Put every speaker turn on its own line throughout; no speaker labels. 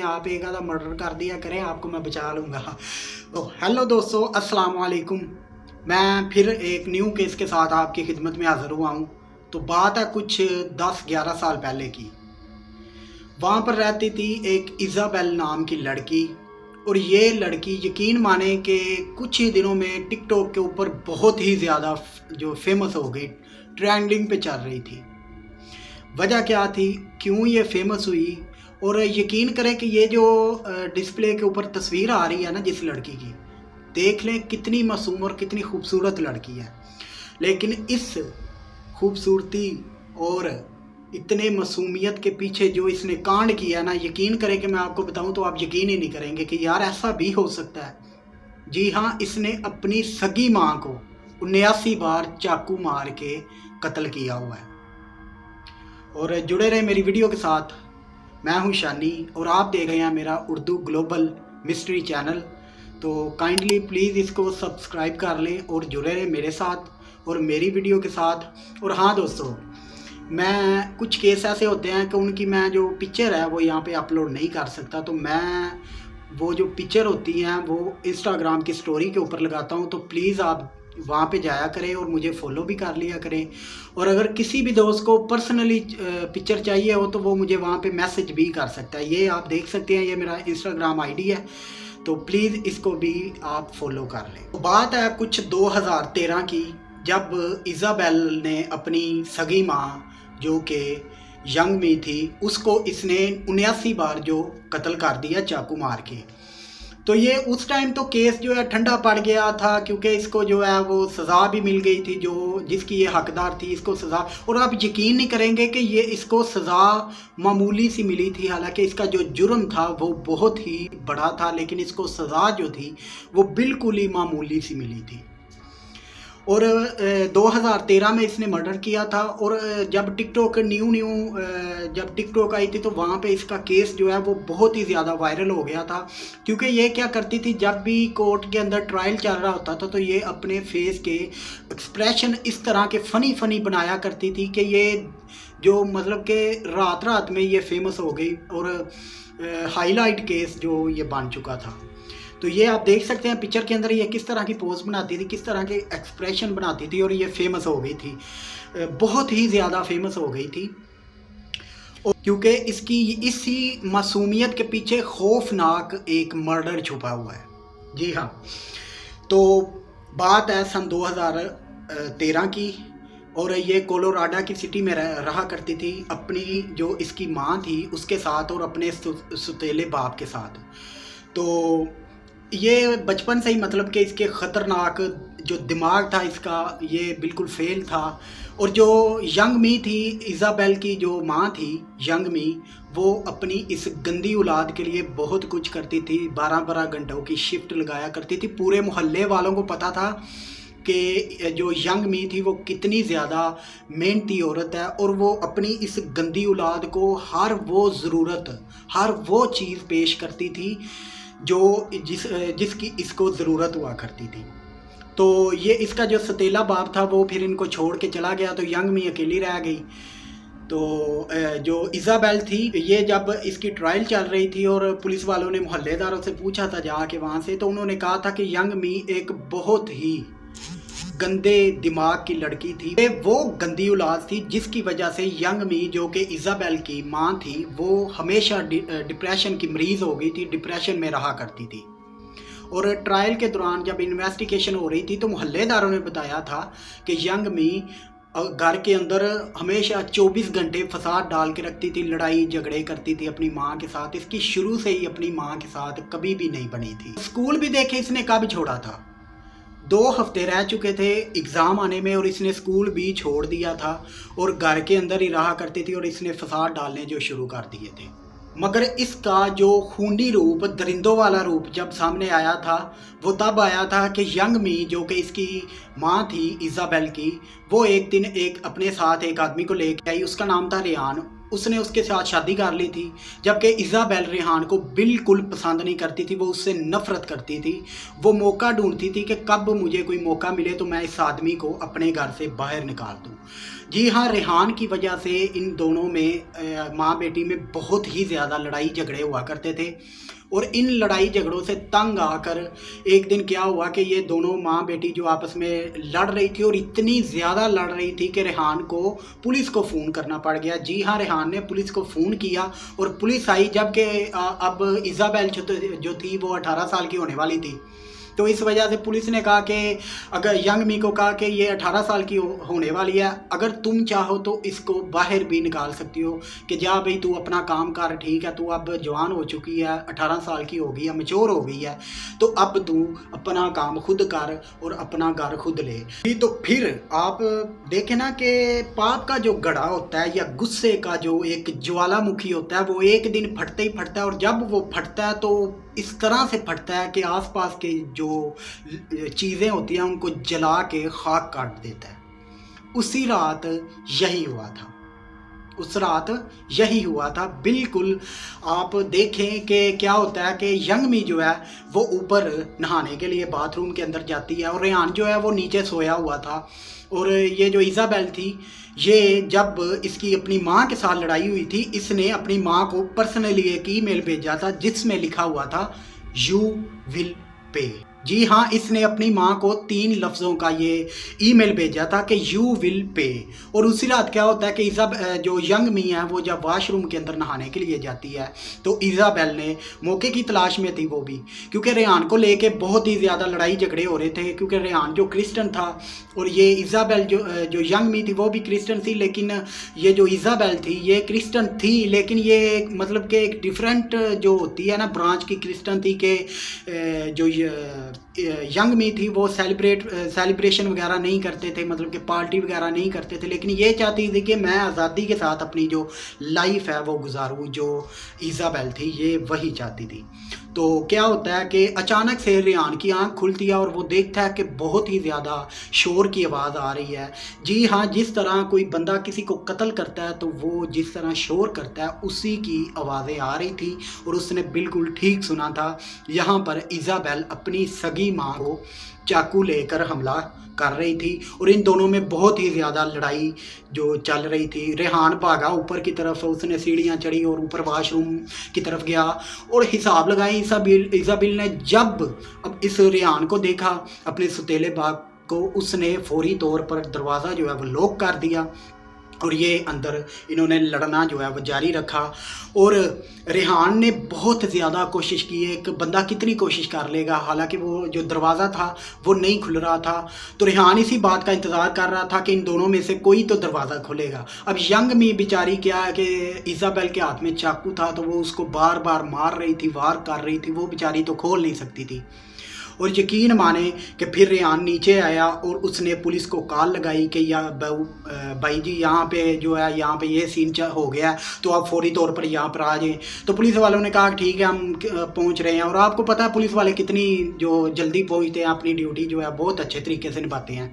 आप एक आधा मर्डर कर दिया करें, आपको मैं बचा लूँगा। तो हेलो दोस्तों, अस्सलाम वालेकुम। मैं फिर एक न्यू केस के साथ आपकी खिदमत में हाज़िर हुआ हूँ। तो बात है कुछ 10-11 साल पहले की। वहाँ पर रहती थी एक इज़ाबेल नाम की लड़की, और ये लड़की यकीन माने कि कुछ ही दिनों में टिकटॉक के ऊपर बहुत ही ज़्यादा जो फेमस हो गई, ट्रेंडिंग पे चल रही थी। वजह क्या थी, क्यों ये फेमस हुई? और यकीन करें कि ये जो डिस्प्ले के ऊपर तस्वीर आ रही है ना जिस लड़की की, देख लें कितनी मासूम और कितनी खूबसूरत लड़की है। लेकिन इस खूबसूरती और इतने मासूमियत के पीछे जो इसने कांड किया ना, यकीन करें कि मैं आपको बताऊं तो आप यकीन ही नहीं करेंगे कि यार ऐसा भी हो सकता है। जी हाँ, इसने अपनी सगी माँ को 79 बार चाकू मार के कत्ल किया हुआ है। और जुड़े रहे मेरी वीडियो के साथ। मैं हूं शानी और आप देख रहे हैं मेरा उर्दू ग्लोबल मिस्ट्री चैनल। तो काइंडली प्लीज़ इसको सब्सक्राइब कर लें और जुड़े रहे मेरे साथ और मेरी वीडियो के साथ। और हाँ दोस्तों, मैं कुछ केस ऐसे होते हैं कि उनकी मैं जो पिक्चर है वो यहाँ पे अपलोड नहीं कर सकता, तो मैं वो जो पिक्चर होती हैं वो इंस्टाग्राम की स्टोरी के ऊपर लगाता हूँ। तो प्लीज़ आप वहाँ पे जाया करें और मुझे फॉलो भी कर लिया करें। और अगर किसी भी दोस्त को पर्सनली पिक्चर चाहिए हो तो वो मुझे वहाँ पे मैसेज भी कर सकता है। ये आप देख सकते हैं, ये मेरा इंस्टाग्राम आईडी है, तो प्लीज़ इसको भी आप फॉलो कर लें। तो बात है कुछ 2013 की, जब इज़ाबेल ने अपनी सगी माँ जो कि यंग मी थी, उसको इसने 79 बार जो कत्ल कर दिया चाकू मार के। तो ये उस टाइम तो केस जो है ठंडा पड़ गया था, क्योंकि इसको जो है वो सज़ा भी मिल गई थी, जो जिसकी ये हकदार थी इसको सज़ा। और आप यकीन नहीं करेंगे कि ये इसको सज़ा मामूली सी मिली थी, हालांकि इसका जो जुर्म था वो बहुत ही बड़ा था, लेकिन इसको सज़ा जो थी वो बिल्कुल ही मामूली सी मिली थी। और 2013 में इसने मर्डर किया था। और जब टिकटॉक जब टिकटॉक आई थी तो वहाँ पे इसका केस जो है वो बहुत ही ज़्यादा वायरल हो गया था। क्योंकि ये क्या करती थी, जब भी कोर्ट के अंदर ट्रायल चल रहा होता था तो ये अपने फेस के एक्सप्रेशन इस तरह के फ़नी बनाया करती थी कि ये जो मतलब कि रात रात में ये फेमस हो गई और हाईलाइट केस जो ये बन चुका था। तो ये आप देख सकते हैं पिक्चर के अंदर ये किस तरह की पोज बनाती थी, किस तरह के एक्सप्रेशन बनाती थी, और ये फेमस हो गई थी, बहुत ही ज़्यादा फेमस हो गई थी। और क्योंकि इसकी इसी मासूमियत के पीछे खौफनाक एक मर्डर छुपा हुआ है। जी हाँ, तो बात है सन 2013 की, और ये कोलोराडो की सिटी में रहा करती थी अपनी जो इसकी माँ थी उसके साथ और अपने सुतेले बाप के साथ। तो ये बचपन से ही मतलब कि इसके ख़तरनाक जो दिमाग था इसका, ये बिल्कुल फेल था। और जो यंग मी थी, इज़ाबेल की जो माँ थी यंग मी, वो अपनी इस गंदी औलाद के लिए बहुत कुछ करती थी। 12-12 घंटों की शिफ्ट लगाया करती थी। पूरे मोहल्ले वालों को पता था कि जो यंग मी थी वो कितनी ज़्यादा मेहनती औरत है, और वो अपनी इस गंदी औलाद को हर वो ज़रूरत, हर वो चीज़ पेश करती थी जो जिसकी इसको ज़रूरत हुआ करती थी। तो ये इसका जो सतीला बाप था वो फिर इनको छोड़ के चला गया, तो यंग मी अकेली रह गई। तो जो इज़ाबेल थी, ये जब इसकी ट्रायल चल रही थी और पुलिस वालों ने मोहल्लेदारों से पूछा था जाके वहाँ से, तो उन्होंने कहा था कि यंग मी एक बहुत ही गंदे दिमाग की लड़की थी। वो गंदी औलाद थी जिसकी वजह से यंग मी जो कि इज़ाबेल की माँ थी वो हमेशा डिप्रेशन की मरीज़ हो गई थी, डिप्रेशन में रहा करती थी। और ट्रायल के दौरान जब इन्वेस्टिगेशन हो रही थी तो मोहल्लेदारों ने बताया था कि यंग मी घर के अंदर हमेशा 24 घंटे फसाद डाल के रखती थी, लड़ाई झगड़े करती थी अपनी माँ के साथ। इसकी शुरू से ही अपनी माँ के साथ कभी भी नहीं बनी थी। स्कूल भी देखे इसने कब छोड़ा था, 2 हफ्ते रह चुके थे एग्ज़ाम आने में और इसने स्कूल भी छोड़ दिया था, और घर के अंदर ही रहा करती थी, और इसने फसाद डालने जो शुरू कर दिए थे। मगर इसका जो खूनी रूप, दरिंदों वाला रूप जब सामने आया था वो तब आया था कि यंग मी जो कि इसकी माँ थी इज़ाबेल की, वो एक दिन अपने साथ एक आदमी को लेके आई, उसका नाम था रेहान। उसने उसके साथ शादी कर ली थी, जबकि इज़ाबेल रेहान को बिल्कुल पसंद नहीं करती थी, वो उससे नफ़रत करती थी। वो मौका ढूंढती थी कि कब मुझे कोई मौका मिले तो मैं इस आदमी को अपने घर से बाहर निकाल दूँ। جی ہاں، ریحان کی وجہ سے ان دونوں میں ماں بیٹی میں بہت ہی زیادہ لڑائی جھگڑے ہوا کرتے تھے، اور ان لڑائی جھگڑوں سے تنگ آ کر ایک دن کیا ہوا کہ یہ دونوں ماں بیٹی جو آپس میں لڑ رہی تھی، اور اتنی زیادہ لڑ رہی تھی کہ ریحان کو پولیس کو فون کرنا پڑ گیا۔ جی ہاں، ریحان نے پولیس کو فون کیا اور پولیس آئی، جب کہ اب ایزابیل جو تھی وہ 18 سال کی ہونے والی تھی۔ تو اس وجہ سے پولیس نے کہا کہ اگر ینگ می کو کہا کہ یہ 18 سال کی ہونے والی ہے، اگر تم چاہو تو اس کو باہر بھی نکال سکتی ہو کہ جا بھئی تو اپنا کام کر، ٹھیک ہے، تو اب جوان ہو چکی ہے، 18 سال کی ہو گئی ہے، میچور ہو گئی ہے، تو اب تو اپنا کام خود کر اور اپنا گھر خود لے۔ تو پھر آپ دیکھیں نا کہ پاپ کا جو گڑھا ہوتا ہے یا غصے کا جو ایک جوالا مکھی ہوتا ہے، وہ ایک دن پھٹتا ہی پھٹتا ہے، اور جب وہ پھٹتا ہے تو اس طرح سے پھٹتا ہے کہ آس پاس کے جو چیزیں ہوتی ہیں ان کو جلا کے خاک کاٹ دیتا ہے۔ اسی رات یہی ہوا تھا، اس رات یہی ہوا تھا بالکل۔ آپ دیکھیں کہ کیا ہوتا ہے کہ ینگ می جو ہے وہ اوپر نہانے کے لیے باتھ روم کے اندر جاتی ہے، اور ریحان جو ہے وہ نیچے سویا ہوا تھا، اور یہ جو ایزابیل تھی، یہ جب اس کی اپنی ماں کے ساتھ لڑائی ہوئی تھی، اس نے اپنی ماں کو پرسنلی ایک ای میل بھیجا تھا جس میں لکھا ہوا تھا یو ول پے۔ جی ہاں، اس نے اپنی ماں کو 3 لفظوں کا یہ ای میل بھیجا تھا کہ یو ول پے۔ اور اسی رات کیا ہوتا ہے کہ جو ینگ می ہے وہ جب واش روم کے اندر نہانے کے لیے جاتی ہے تو ایزابیل نے موقع کی تلاش میں تھی وہ بھی، کیونکہ ریحان کو لے کے بہت ہی زیادہ لڑائی جھگڑے ہو رہے تھے، کیونکہ ریحان جو کرسچن تھا اور یہ ایزابیل جو ینگ می تھی وہ بھی کرسچن تھی، لیکن یہ جو ایزابیل تھی یہ کرسچن تھی، لیکن یہ مطلب کہ ایک ڈیفرنٹ جو ہوتی ہے نا برانچ کی کرسچن تھی، کہ جو ینگ می تھی وہ سیلیبریشن وغیرہ نہیں کرتے تھے، مطلب کہ پارٹی وغیرہ نہیں کرتے تھے، لیکن یہ چاہتی تھی کہ میں آزادی کے ساتھ اپنی جو لائف ہے وہ گزاروں۔ جو ایزابیل تھی یہ وہی چاہتی تھی۔ تو کیا ہوتا ہے کہ اچانک سے ریحان کی آنکھ کھلتی ہے اور وہ دیکھتا ہے کہ بہت ہی زیادہ شور کی آواز آ رہی ہے۔ جی ہاں، جس طرح کوئی بندہ کسی کو قتل کرتا ہے تو وہ جس طرح شور کرتا ہے اسی کی آوازیں آ رہی تھی، اور اس نے بالکل ٹھیک سنا تھا۔ یہاں پر ایزابیل اپنی سگی ماں کو چاقو لے کر حملہ کر رہی تھی، اور ان دونوں میں بہت ہی زیادہ لڑائی جو چل رہی تھی۔ ریحان بھاگا اوپر کی طرف، اس نے سیڑھیاں چڑھی اور اوپر واش روم کی طرف گیا، اور حساب لگائیں ایزابیل نے جب اب اس ریحان کو دیکھا اپنے ستیلے باغ کو، اس نے فوری طور پر دروازہ جو ہے وہ لاک کر دیا، اور یہ اندر انہوں نے لڑنا جو ہے وہ جاری رکھا۔ اور ریحان نے بہت زیادہ کوشش کی، ایک بندہ کتنی کوشش کر لے گا، حالانکہ وہ جو دروازہ تھا وہ نہیں کھل رہا تھا، تو ریحان اسی بات کا انتظار کر رہا تھا کہ ان دونوں میں سے کوئی تو دروازہ کھلے گا۔ اب ینگ می بیچاری کیا ہے کہ ایزابیل کے ہاتھ میں چاقو تھا، تو وہ اس کو بار بار مار رہی تھی، وار کر رہی تھی، وہ بیچاری تو کھول نہیں سکتی تھی۔ اور یقین مانے کہ پھر ریحان نیچے آیا اور اس نے پولیس کو کال لگائی کہ بھائی جی یہاں پہ جو ہے یہاں پہ یہ سین ہو گیا ہے، تو آپ فوری طور پر یہاں پر آ جائیں۔ تو پولیس والوں نے کہا ٹھیک ہے ہم پہنچ رہے ہیں، اور آپ کو پتہ ہے پولیس والے کتنی جو جلدی پہنچتے ہیں، اپنی ڈیوٹی جو ہے بہت اچھے طریقے سے نبھاتے ہیں۔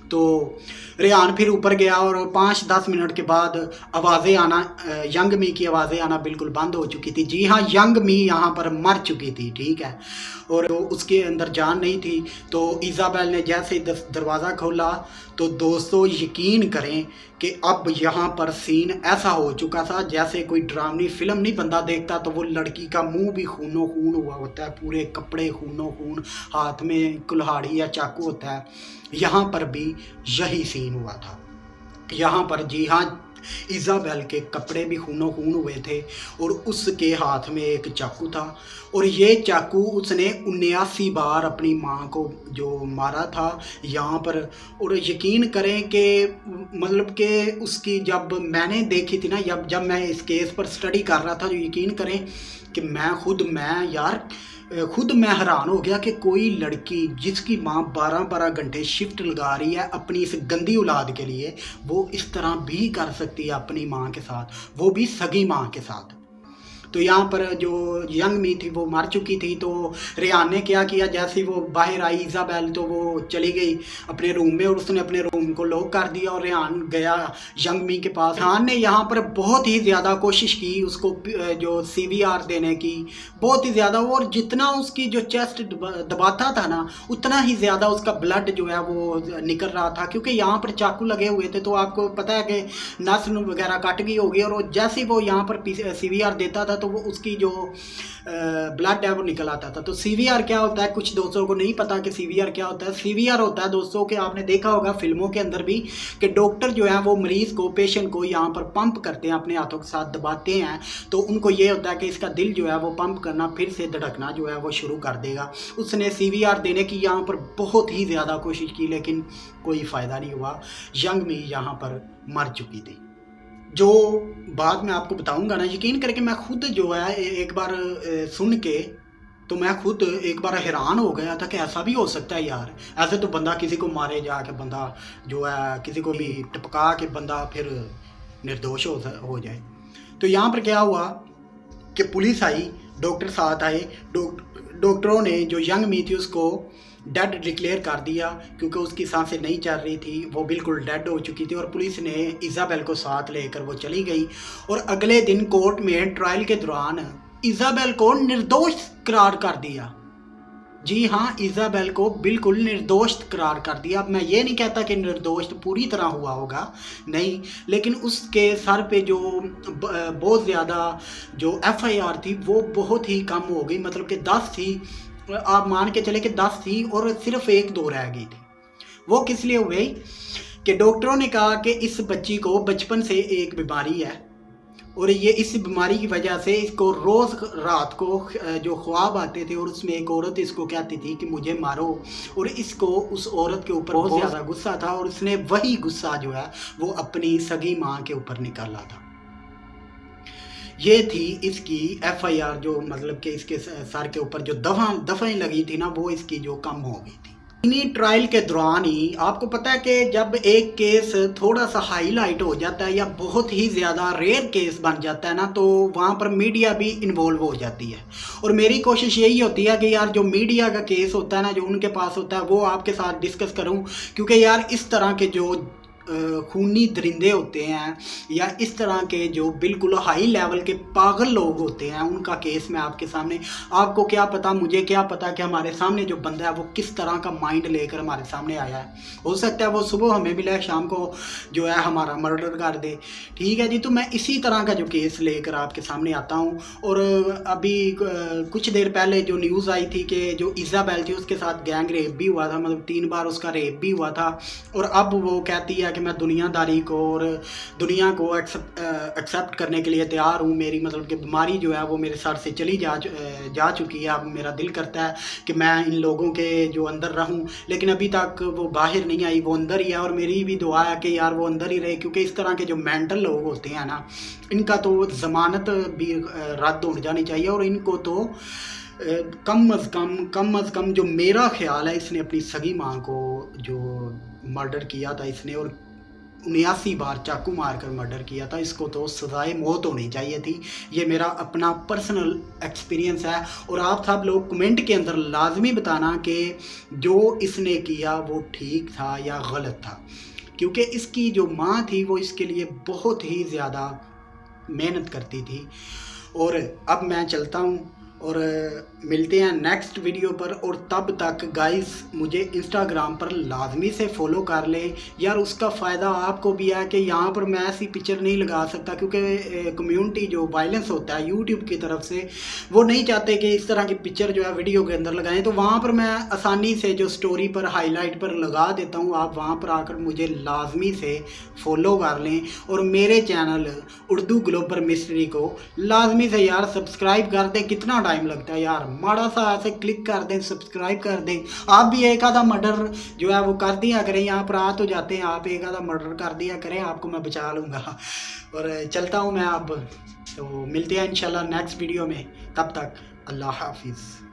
تو ریحان پھر اوپر گیا، اور 5-10 منٹ کے بعد آوازیں آنا، ینگ می کی آوازیں آنا بالکل بند ہو چکی تھی۔ جی ہاں، ینگ می یہاں پر مر چکی تھی، ٹھیک ہے، اور اس کے اندر جان نہیں تھی۔ تو ایزابیل نے جیسے دروازہ کھولا تو دوستو یقین کریں کہ اب یہاں پر سین ایسا ہو چکا تھا جیسے کوئی ڈرامنی فلم نہیں بندہ دیکھتا، تو وہ لڑکی کا منہ بھی خونوں خون ہوا ہوتا ہے، پورے کپڑے خونوں خون، ہاتھ میں کلہاڑی یا چاقو ہوتا ہے۔ یہاں پر بھی یہی سین ہوا تھا۔ یہاں پر جی ہاں ایزابیل کے کپڑے بھی خونوں خون ہوئے تھے، اور اس کے ہاتھ میں ایک چاقو تھا، اور یہ چاقو اس نے 79 بار اپنی ماں کو جو مارا تھا یہاں پر۔ اور یقین کریں کہ مطلب کہ اس کی جب میں نے دیکھی تھی نا، جب میں اس کیس پر سٹڈی کر رہا تھا، جو یقین کریں کہ خود میں حیران ہو گیا کہ کوئی لڑکی جس کی ماں 12 گھنٹے شفٹ لگا رہی ہے اپنی اس گندی اولاد کے لیے، وہ اس طرح بھی کر سکتی ہے اپنی ماں کے ساتھ، وہ بھی سگی ماں کے ساتھ۔ तो यहाँ पर जो यंग मी थी वो मर चुकी थी। तो रेहान ने क्या किया, जैसे ही वो बाहर आई इज़ाबेल तो वो चली गई अपने रूम में और उसने अपने रूम को लॉक कर दिया और रेहान गया यंग मी के पास। रेहान ने यहाँ पर बहुत ही ज़्यादा कोशिश की उसको जो CVR देने की, बहुत ही ज़्यादा, और जितना उसकी जो चेस्ट दबाता था ना उतना ही ज़्यादा उसका ब्लड जो है वो निकल रहा था, क्योंकि यहाँ पर चाकू लगे हुए थे। तो आपको पता है कि नस वगैरह कट गई होगी, और जैसे ही वो यहाँ पर CVR देता था तो वो उसकी जो ब्लड है वो निकल आता था। तो CVR क्या होता है, कुछ दोस्तों को नहीं पता कि CVR क्या होता है। CVR होता है दोस्तों कि आपने देखा होगा फिल्मों के अंदर भी कि डॉक्टर जो है वो मरीज को, पेशेंट को यहाँ पर पंप करते हैं, अपने हाथों के साथ दबाते हैं, तो उनको ये होता है कि इसका दिल जो है वो पंप करना, फिर से धड़कना जो है वो शुरू कर देगा। उसने CVR देने की यहाँ पर बहुत ही ज़्यादा कोशिश की, लेकिन कोई फ़ायदा नहीं हुआ। यंग मी यहाँ पर मर चुकी थी। जो बात मैं आपको बताऊंगा ना, यकीन करके मैं खुद जो है एक बार सुन के तो मैं खुद एक बार हैरान हो गया था कि ऐसा भी हो सकता है यार। ऐसे तो बंदा किसी को मारे जाके, बंदा जो है किसी को भी टपका के बंदा फिर निर्दोष हो जाए। तो यहाँ पर क्या हुआ कि पुलिस आई, डॉक्टर साथ आए, डॉक्टरों ने जो यंग मी थी उसको डेड डिक्लेयर कर दिया, क्योंकि उसकी सांसें नहीं चल रही थी, वो बिल्कुल डेड हो चुकी थी। और पुलिस ने इज़ाबेल को साथ लेकर वो चली गई, और अगले दिन कोर्ट में ट्रायल के दौरान इज़ाबेल को निर्दोष करार कर दिया। जी हाँ, इज़ाबेल को बिल्कुल निर्दोष करार कर दिया। अब मैं ये नहीं कहता कि निर्दोष तो पूरी तरह हुआ होगा, नहीं, लेकिन उसके सर पे जो बहुत ज़्यादा जो FIR थी वो बहुत ही कम हो गई, मतलब कि 10 थी, आप मान के चले कि 10 थी और सिर्फ 1-2 रह गई थी। वो किस लिए हुई कि डॉक्टरों ने कहा कि इस बच्ची को बचपन से एक बीमारी है, और ये इस बीमारी की वजह से इसको रोज़ रात को जो ख्वाब आते थे, और उसमें एक औरत इसको कहती थी कि मुझे मारो, और इसको उस औरत के ऊपर बहुत ज़्यादा गुस्सा था, और उसने वही गुस्सा जो है वो अपनी सगी माँ के ऊपर निकाला था। ये थी इसकी FIR, जो मतलब कि इसके सर के ऊपर जो दफ़ाएं लगी थी ना, वो इसकी जो कम हो गई थी। इन्हीं ट्रायल के दौरान ही आपको पता है कि जब एक केस थोड़ा सा हाईलाइट हो जाता है या बहुत ही ज़्यादा रेयर केस बन जाता है ना, तो वहाँ पर मीडिया भी इन्वॉल्व हो जाती है। और मेरी कोशिश यही होती है कि यार जो मीडिया का केस होता है ना, जो उनके पास होता है, वो आपके साथ डिस्कस करूँ, क्योंकि यार इस तरह के जो खूनी दरिंदे होते हैं या इस तरह के जो बिल्कुल हाई लेवल के पागल लोग होते हैं, उनका केस मैं आपके सामने, आपको क्या पता, मुझे क्या पता कि हमारे सामने जो बंदा है वो किस तरह का माइंड लेकर हमारे सामने आया है। हो सकता है वो सुबह हमें मिला, शाम को जो है हमारा मर्डर कर दे। ठीक है जी, तो मैं इसी तरह का जो केस लेकर आपके सामने आता हूँ। और अभी कुछ देर पहले जो न्यूज़ आई थी कि जो इज़ाबेल थी उसके साथ गैंग रेप भी हुआ था, मतलब 3 बार उसका रेप भी हुआ था, और अब वो कहती है कि मैं दुनियादारी को और दुनिया को एक्सेप्ट करने के लिए तैयार हूँ। मेरी मतलब कि बीमारी जो है वो मेरे सर से चली जा चुकी है। अब मेरा दिल करता है कि मैं इन लोगों के जो अंदर रहूँ, लेकिन अभी तक वो बाहर नहीं आई, वो अंदर ही है। और मेरी भी दुआ है कि यार वो अंदर ही रहे, क्योंकि इस तरह के जो मेंटल लोग होते हैं ना, इनका तो ज़मानत भी रद्द हो जानी चाहिए, और इनको तो कम अज़ कम जो मेरा ख्याल है, इसने अपनी सगी माँ को जो मर्डर किया था इसने, और 79 बार चाकू मारकर मर्डर किया था, इसको तो सज़ाए मौत होनी चाहिए थी। ये मेरा अपना पर्सनल एक्सपीरियंस है। और आप सब लोग कमेंट के अंदर लाजमी बताना कि जो इसने किया वो ठीक था या गलत था, क्योंकि इसकी जो माँ थी वो इसके लिए बहुत ही ज़्यादा मेहनत करती थी। और अब मैं चलता हूँ, और मिलते हैं नेक्स्ट वीडियो पर। और तब तक गाइस मुझे इंस्टाग्राम पर लाजमी से फॉलो कर ले यार, उसका फ़ायदा आपको भी है कि यहाँ पर मैं ऐसी पिक्चर नहीं लगा सकता, क्योंकि कम्युनिटी जो वायलेंस होता है यूट्यूब की तरफ से, वो नहीं चाहते कि इस तरह की पिक्चर जो है वीडियो के अंदर लगाएं। तो वहाँ पर मैं आसानी से जो स्टोरी पर हाईलाइट पर लगा देता हूँ, आप वहाँ पर आकर मुझे लाजमी से फॉलो कर लें, और मेरे चैनल उर्दू ग्लोबल मिस्ट्री को लाजमी से यार सब्सक्राइब कर दें। कितना टाइम लगता है यार, माड़ा सा ऐसे क्लिक कर दें, सब्सक्राइब कर दें। आप भी एक आधा मर्डर जो है वो कर दिया करें, यहाँ पर आ तो जाते हैं, आप एक आधा मर्डर कर दिया करें, आपको मैं बचा लूँगा। और चलता हूँ मैं अब, तो मिलते हैं इंशाल्लाह नेक्स्ट वीडियो में। तब तक अल्लाह हाफिज़।